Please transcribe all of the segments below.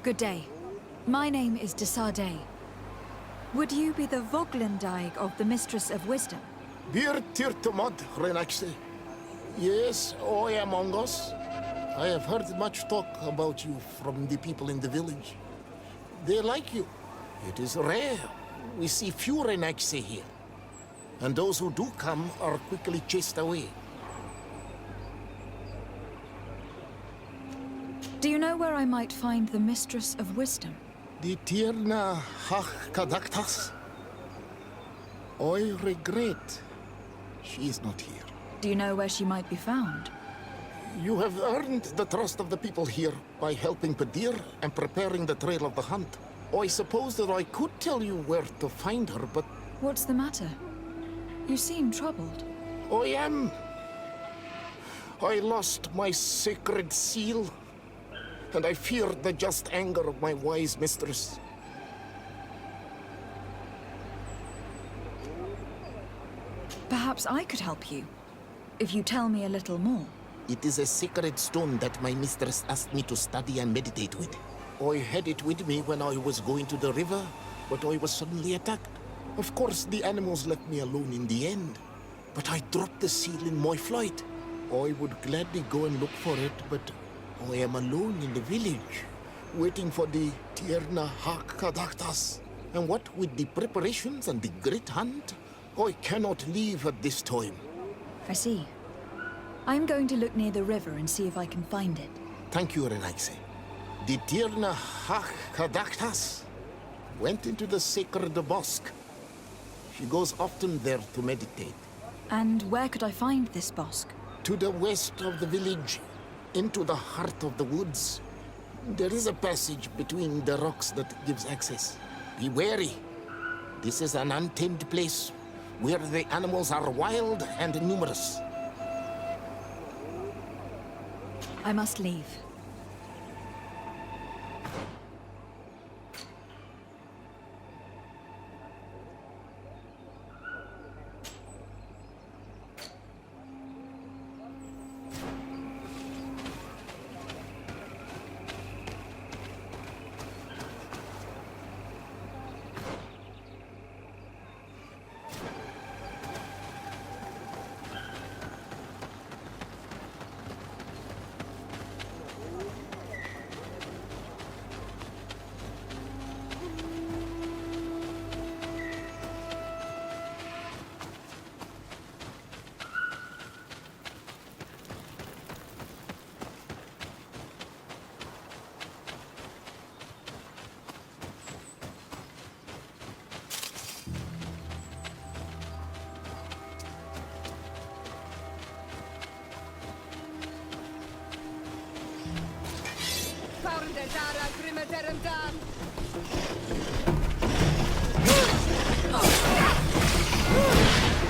Good day. My name is Desardet. Would you be the Voglendaig of the Mistress of Wisdom? Bir tirtamad, Renaxe. Yes, I am Angus. I have heard much talk about you from the people in the village. They like you. It is rare. We see few Renaxe here. And those who do come are quickly chased away. Do you know where I might find the Mistress of Wisdom? The Tierna Hach-Kadaktas? I regret she is not here. Do you know where she might be found? You have earned the trust of the people here by helping Padir and preparing the trail of the hunt. I suppose that I could tell you where to find her, but... What's the matter? You seem troubled. I am. I lost my sacred seal, and I fear the just anger of my wise mistress. Perhaps I could help you, if you tell me a little more. It is a sacred stone that my mistress asked me to study and meditate with. I had it with me when I was going to the river, but I was suddenly attacked. Of course, the animals left me alone in the end, but I dropped the seal in my flight. I would gladly go and look for it, but I am alone in the village, waiting for the Tierna Hach-Kadaktas. And what with the preparations and the great hunt, I cannot leave at this time. I see. I'm going to look near the river and see if I can find it. Thank you, Renaxe. The Tierna Hach-Kadaktas went into the sacred bosque. She goes often there to meditate. And where could I find this bosque? To the west of the village, into the heart of the woods. There is a passage between the rocks that gives access. Be wary. This is an untamed place, where the animals are wild and numerous. I must leave.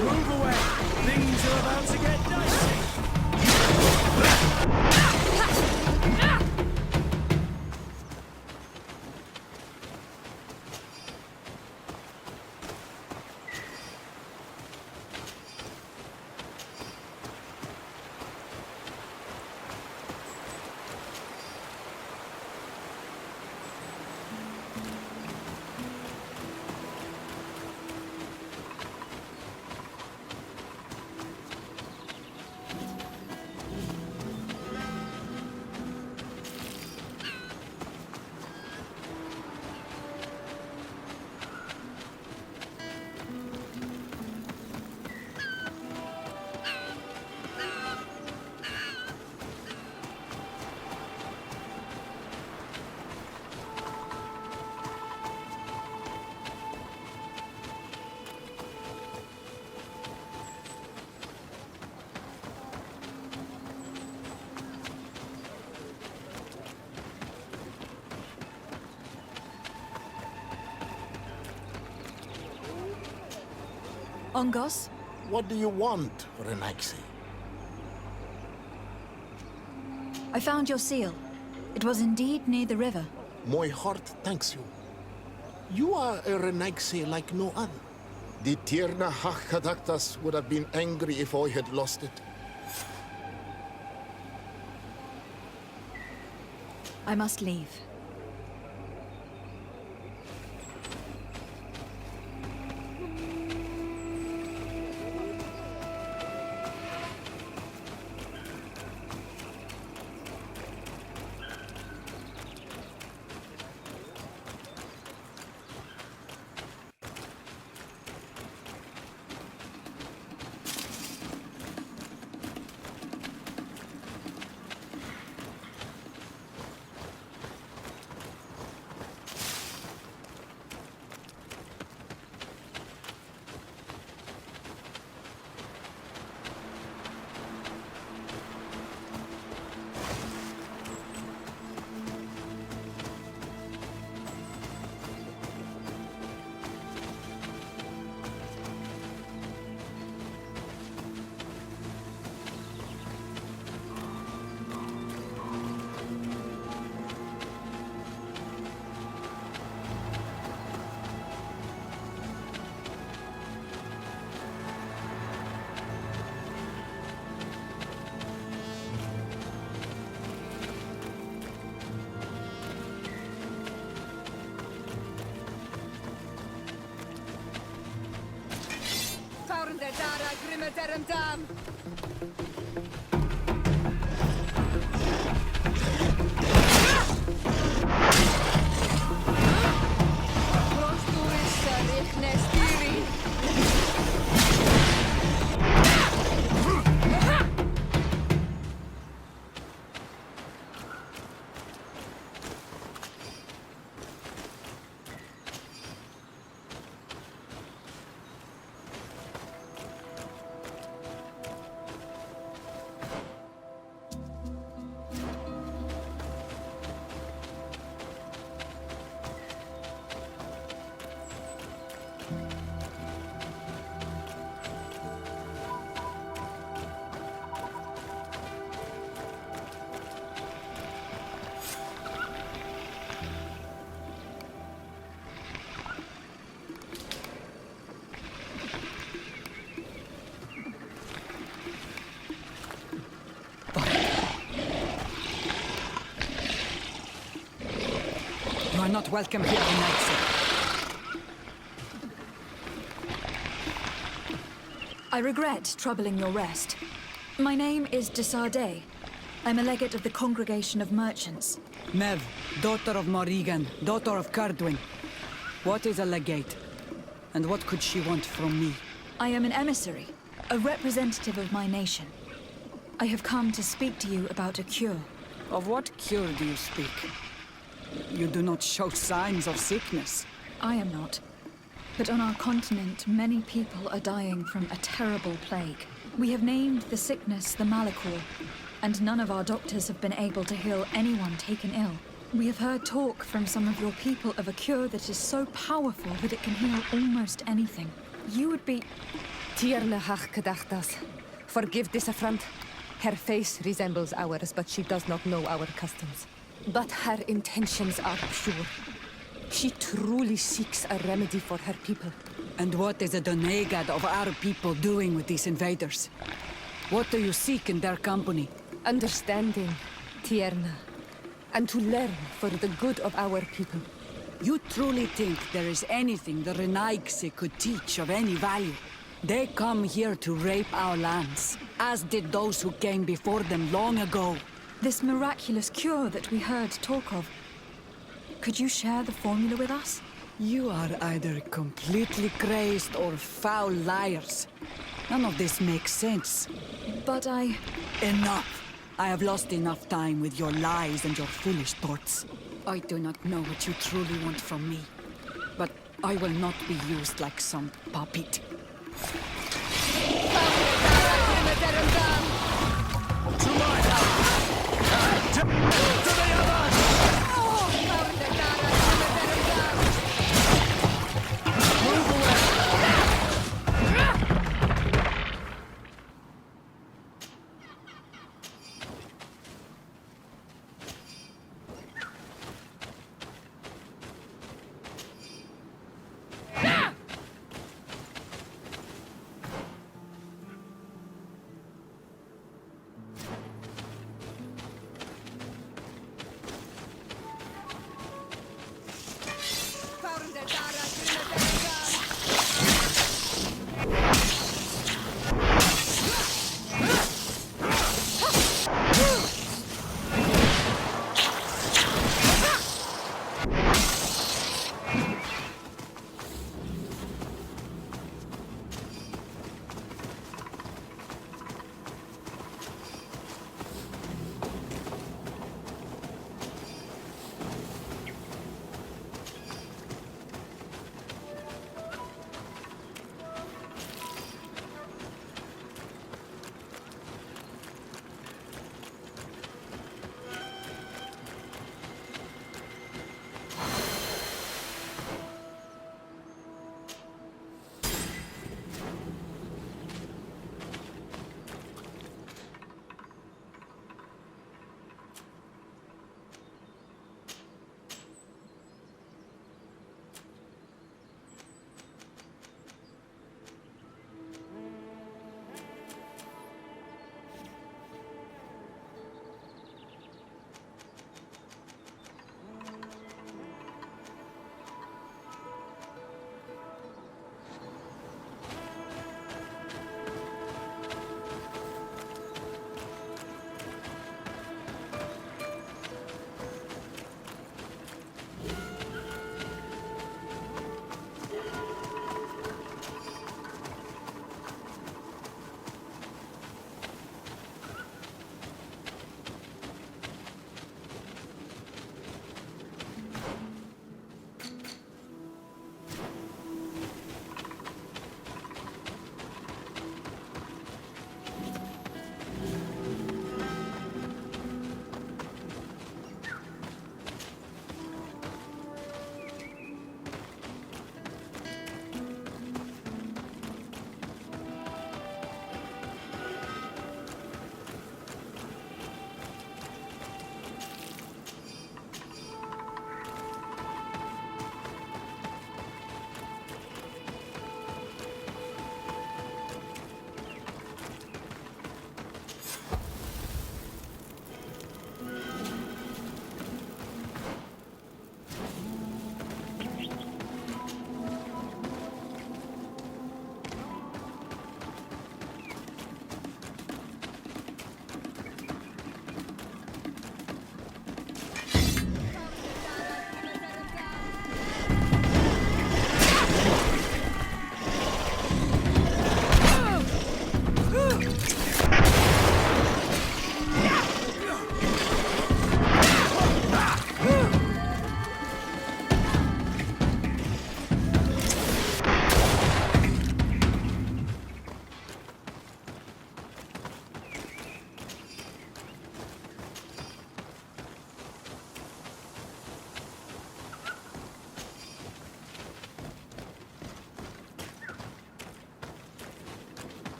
Move away! Things are about to get dicey! Ongos? What do you want, Renaxe? I found your seal. It was indeed near the river. My heart thanks you. You are a Renaxe like no other. The Tierna Hach-Kadaktas would have been angry if I had lost it. I must leave. You are not welcome here in Nazi. I regret troubling your rest. My name is Desardet. I'm a legate of the Congregation of Merchants. Mev, daughter of Morrigan, daughter of Cardwin. What is a legate? And what could she want from me? I am an emissary, a representative of my nation. I have come to speak to you about a cure. Of what cure do you speak? You do not show signs of sickness. I am not. But on our continent, many people are dying from a terrible plague. We have named the sickness the Malachor, and none of our doctors have been able to heal anyone taken ill. We have heard talk from some of your people of a cure that is so powerful that it can heal almost anything. You would be... Tierna hach gedachtas. Forgive this affront. Her face resembles ours, but she does not know our customs. But her intentions are pure. She truly seeks a remedy for her people. And what is the Donegad of our people doing with these invaders? What do you seek in their company? Understanding, Tierna. And to learn for the good of our people. You truly think there is anything the Renaigse could teach of any value? They come here to rape our lands, as did those who came before them long ago. This miraculous cure that we heard talk of. Could you share the formula with us? You are either completely crazed or foul liars. None of this makes sense. But I... Enough! I have lost enough time with your lies and your foolish thoughts. I do not know what you truly want from me, but I will not be used like some puppet. To my house! To the others! Move away!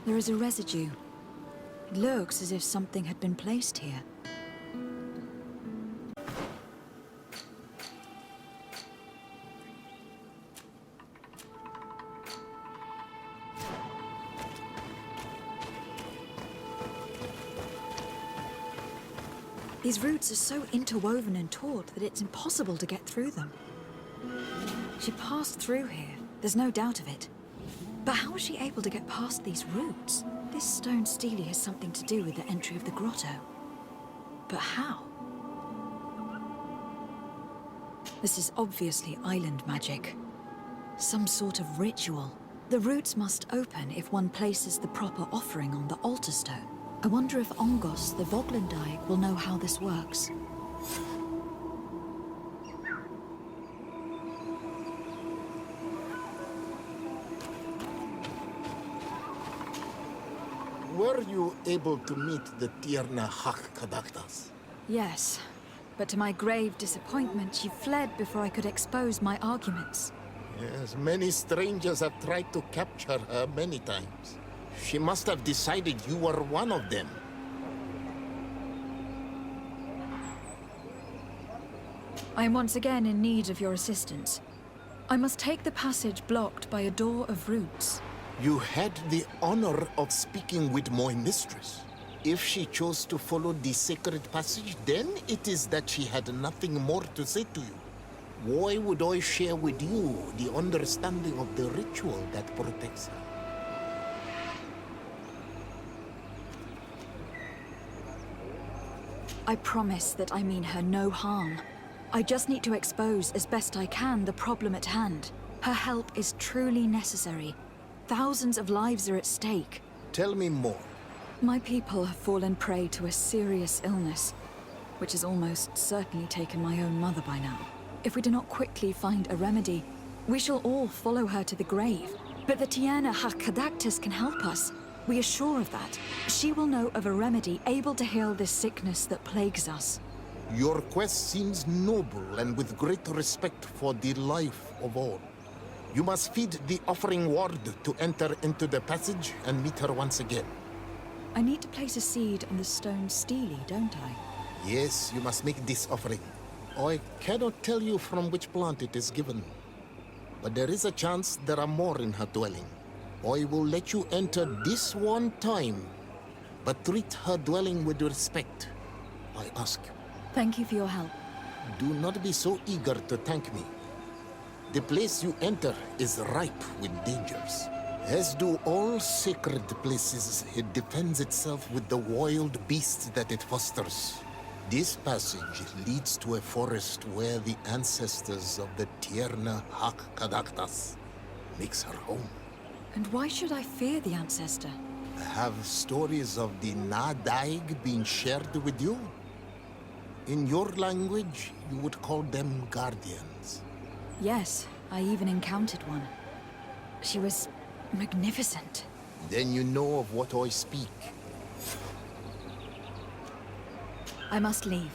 There is a residue. It looks as if something had been placed here. These roots are so interwoven and taut that it's impossible to get through them. She passed through here, there's no doubt of it. But how was she able to get past these roots? This stone stele has something to do with the entry of the grotto. But how? This is obviously island magic. Some sort of ritual. The roots must open if one places the proper offering on the altar stone. I wonder if Ongos, the Voglendaig, will know how this works. Were you able to meet the Tierna Hak-Kadaktas? Yes, but to my grave disappointment, she fled before I could expose my arguments. Yes, many strangers have tried to capture her many times. She must have decided you were one of them. I am once again in need of your assistance. I must take the passage blocked by a door of roots. You had the honor of speaking with my mistress. If she chose to follow the sacred passage, then it is that she had nothing more to say to you. Why would I share with you the understanding of the ritual that protects her? I promise that I mean her no harm. I just need to expose as best I can the problem at hand. Her help is truly necessary. Thousands of lives are at stake. Tell me more. My people have fallen prey to a serious illness, which has almost certainly taken my own mother by now. If we do not quickly find a remedy, we shall all follow her to the grave. But the Tierna Hak-Kadaktas can help us. We are sure of that. She will know of a remedy able to heal this sickness that plagues us. Your quest seems noble and with great respect for the life of all. You must feed the offering ward to enter into the passage and meet her once again. I need to place a seed on the stone stele, don't I? Yes, you must make this offering. I cannot tell you from which plant it is given, but there is a chance there are more in her dwelling. I will let you enter this one time, but treat her dwelling with respect, I ask you. Thank you for your help. Do not be so eager to thank me. The place you enter is ripe with dangers. As do all sacred places, it defends itself with the wild beasts that it fosters. This passage leads to a forest where the ancestors of the Tierna Hak-Kadaktas makes her home. And why should I fear the ancestor? Have stories of the Nadaig been shared with you? In your language, you would call them guardians. Yes, I even encountered one. She was magnificent. Then you know of what I speak. I must leave.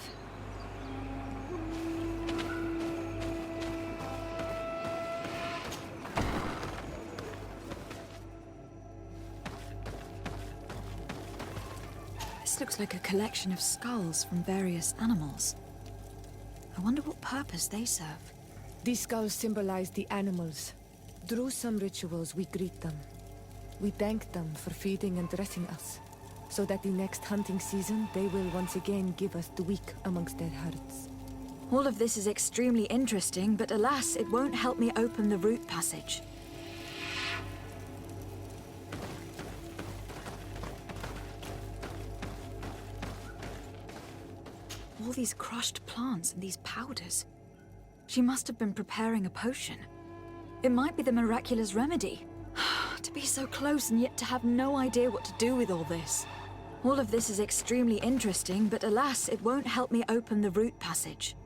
This looks like a collection of skulls from various animals. I wonder what purpose they serve. These skulls symbolize the animals. Through some rituals, we greet them. We thank them for feeding and dressing us, so that the next hunting season, they will once again give us the weak amongst their herds. All of this is extremely interesting, but alas, it won't help me open the root passage. All these crushed plants and these powders. She must have been preparing a potion. It might be the miraculous remedy. To be so close and yet to have no idea what to do with all this. All of this is extremely interesting, but alas, it won't help me open the root passage.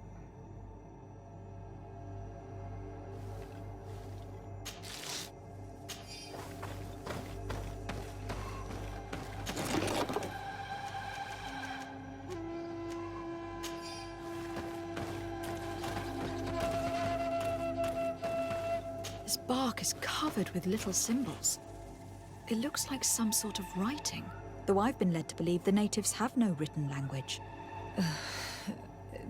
This bark is covered with little symbols. It looks like some sort of writing, though I've been led to believe the natives have no written language.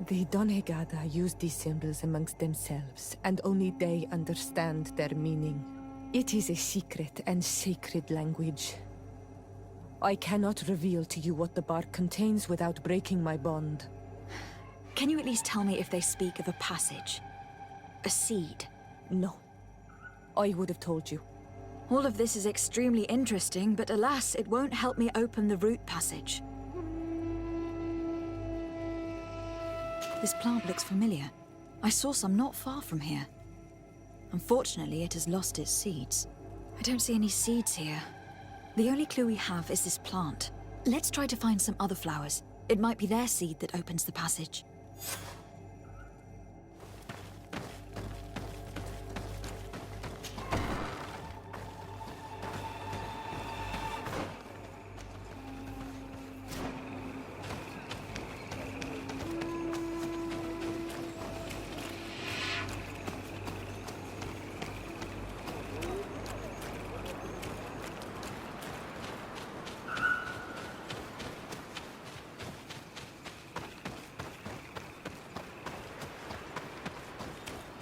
The Donegada use these symbols amongst themselves, and only they understand their meaning. It is a secret and sacred language. I cannot reveal to you what the bark contains without breaking my bond. Can you at least tell me if they speak of a passage? A seed? No. I would have told you. All of this is extremely interesting, but alas, it won't help me open the root passage. This plant looks familiar. I saw some not far from here. Unfortunately, it has lost its seeds. I don't see any seeds here. The only clue we have is this plant. Let's try to find some other flowers. It might be their seed that opens the passage.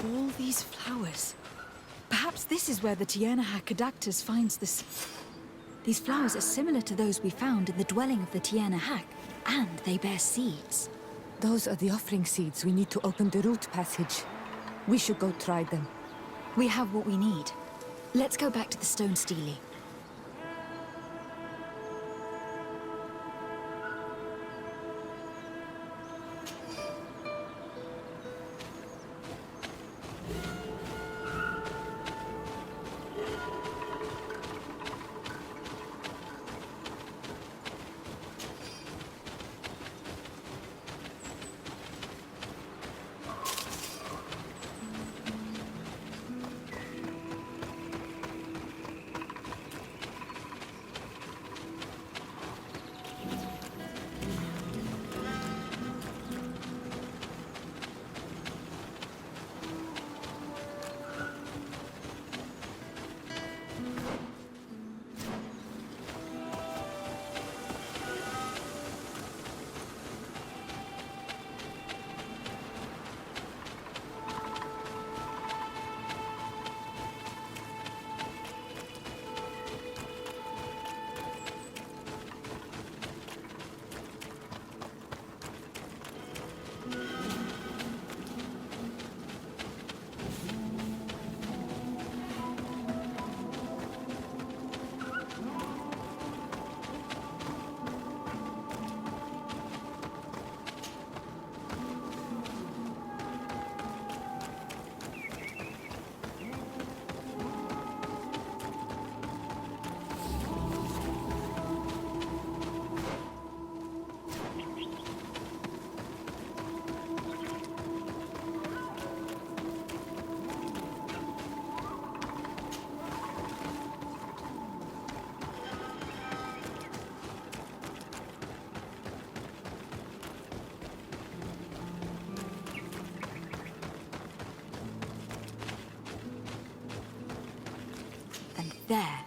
All these flowers. Perhaps this is where the Tiernahak Adactus finds the These flowers are similar to those we found in the dwelling of the Tiernahak, and they bear seeds. Those are the offering seeds we need to open the root passage. We should go try them. We have what we need. Let's go back to the stone stele. There